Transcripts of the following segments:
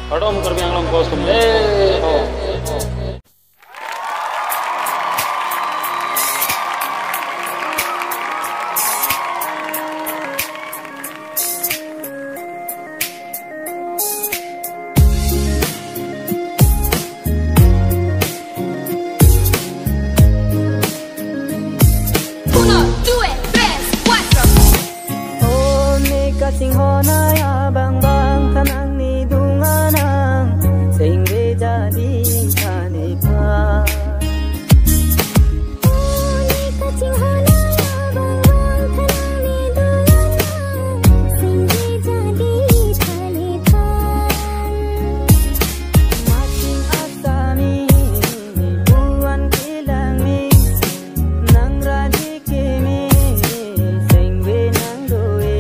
Kadom kerbiang lang kostum le. Kasing honay abang bang tanang ni dunganang sehingga jadi kanipa. Oh ni kasing honay abang bang tanang ni dunganang sehingga jadi kanipa. Making asami buan kilangi nang radi kimi sehingga nang doe.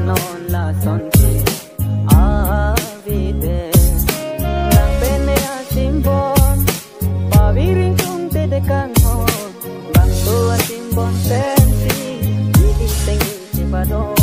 Non la sonke avide nang pene asimbon paviring kung te de kanhon bangso asimbon sensi idi tengi cipadon.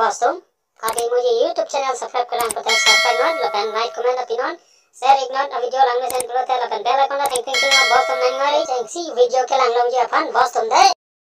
दोस्तों अगर मुझे YouTube channel subscribe करना पड़ता है subscribe note लपन like comment अपिनोन share ignore video लांग में सेंड करते हैं लपन बेल आइकन ला थैंक यू बहुत तुम नहीं मारी थैंक सी वीडियो के लांग मुझे अपन बहुत तुम दे